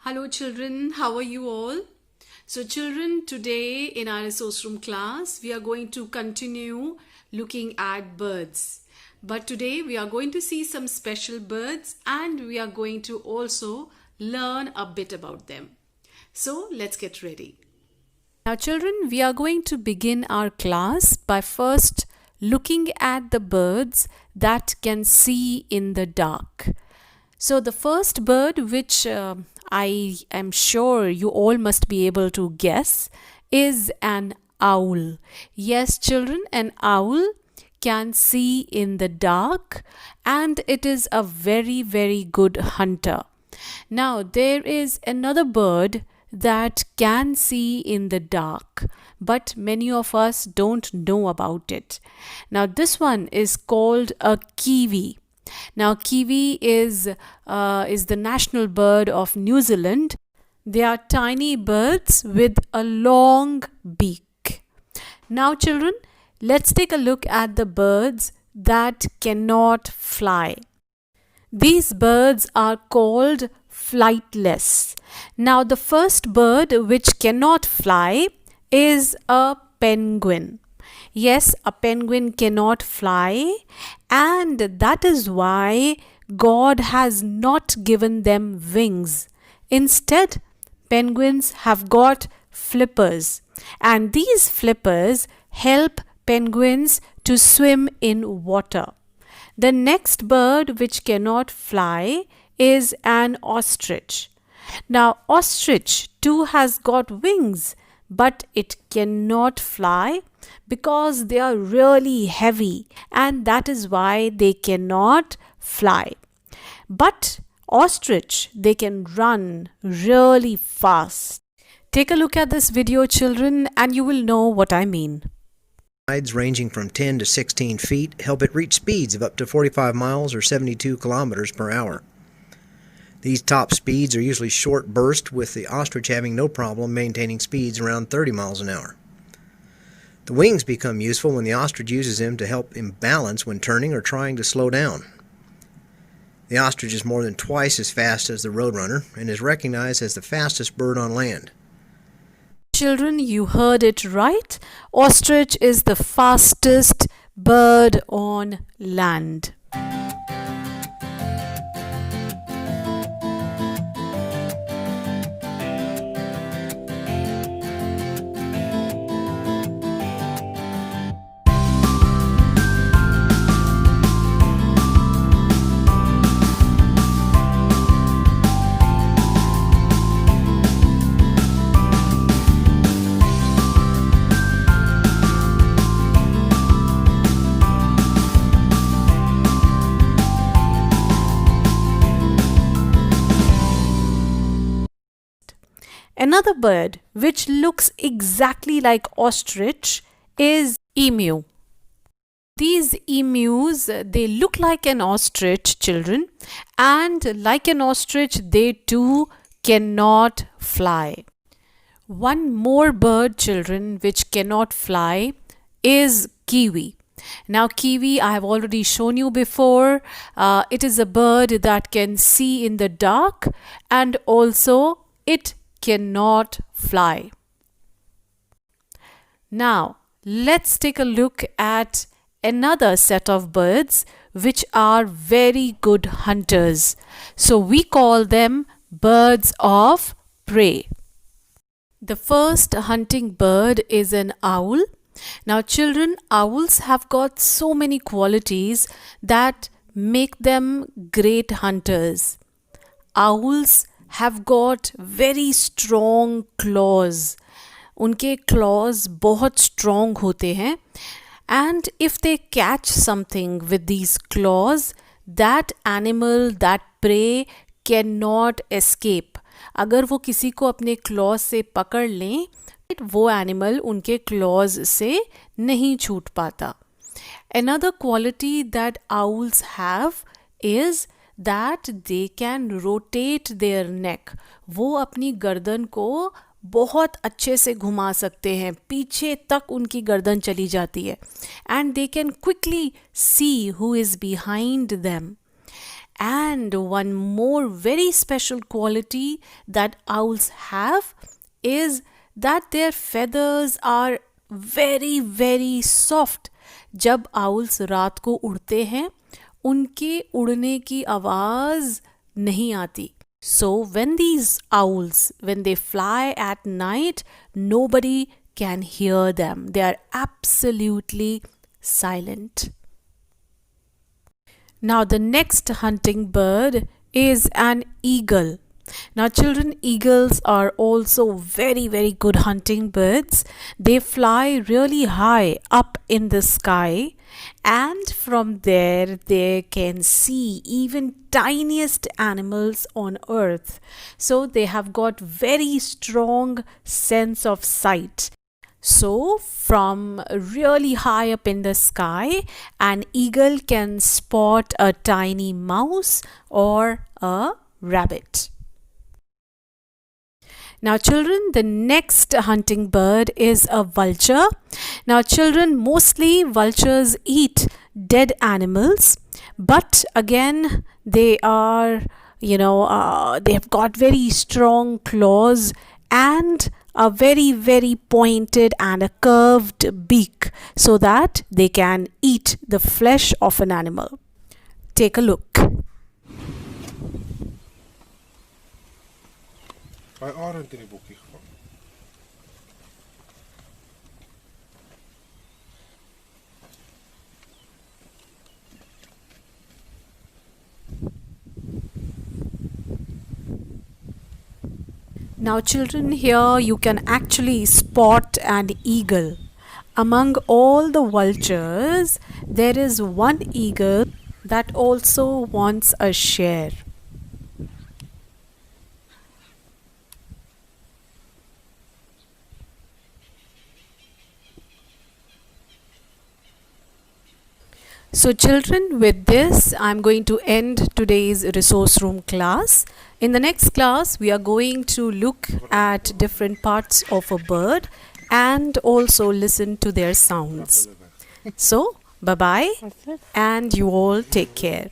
Hello children, how are you all? So children, today in our resource room class, we are going to continue looking at birds. But today we are going to see some special birds and we are going to also learn a bit about them. So let's get ready. Now children, we are going to begin our class by first looking at the birds that can see in the dark. So the first bird which I am sure you all must be able to guess is an owl. Yes, children, an owl can see in the dark and it is a very, very good hunter. Now, there is another bird that can see in the dark, but many of us don't know about it. Now, this one is called a kiwi. Now, kiwi is the national bird of New Zealand. They are tiny birds with a long beak. Now, children, let's take a look at the birds that cannot fly. These birds are called flightless. Now, the first bird which cannot fly is a penguin. Yes, a penguin cannot fly, and that is why God has not given them wings. Instead, penguins have got flippers, and these flippers help penguins to swim in water. The next bird which cannot fly is an ostrich. Now, ostrich too has got wings, but it cannot fly because they are really heavy, and that is why they cannot fly. But ostrich, they can run really fast. Take a look at this video, children, and you will know what I mean. Tides ranging from 10 to 16 feet help it reach speeds of up to 45 miles or 72 kilometers per hour. These top speeds are usually short bursts, with the ostrich having no problem maintaining speeds around 30 miles an hour. The wings become useful when the ostrich uses them to help him balance when turning or trying to slow down. The ostrich is more than twice as fast as the roadrunner and is recognized as the fastest bird on land. Children, you heard it right. Ostrich is the fastest bird on land. Another bird which looks exactly like ostrich is emu. These emus, they look like an ostrich, children, and like an ostrich, they too cannot fly. One more bird, children, which cannot fly is kiwi. Now, kiwi, I have already shown you before. It is a bird that can see in the dark, and also it cannot fly. Now, let's take a look at another set of birds which are very good hunters. So we call them birds of prey. The first hunting bird is an owl. Now, children, owls have got so many qualities that make them great hunters. Owls have got very strong claws. उनके claws बहुत strong होते हैं, and if they catch something with these claws, that animal, that prey cannot escape. अगर वो किसी को अपने claws से पकड़ लें, वो animal उनके claws से नहीं छूट पाता. Another quality that owls have is that they can rotate their neck. वो अपनी गर्दन को बहुत अच्छे से घुमा सकते हैं, पीछे तक उनकी गर्दन चली जाती है, and they can quickly see who is behind them. And one more very special quality that owls have is that their feathers are very very soft. जब owls रात को उड़ते हैं उनके उड़ने की आवाज नहीं आती. So when these owls, when they fly at night, nobody can hear them. They are absolutely silent. Now the next hunting bird is an eagle. Now children, eagles are also very very good hunting birds. They fly really high up in the sky, and from there they can see even tiniest animals on earth. So they have got very strong sense of sight. So from really high up in the sky, an eagle can spot a tiny mouse or a rabbit. Now children, the next hunting bird is a vulture. Now children, mostly vultures eat dead animals, but again they are, they have got very strong claws and a very very pointed and a curved beak so that they can eat the flesh of an animal. Take a look. Vai arend in die boekie gewoon. Now children, here you can actually spot an eagle. Among all the vultures, there is one eagle that also wants a share. So children, with this I'm going to end today's resource room class. In the next class we are going to look at different parts of a bird and also listen to their sounds. So bye bye and you all take care.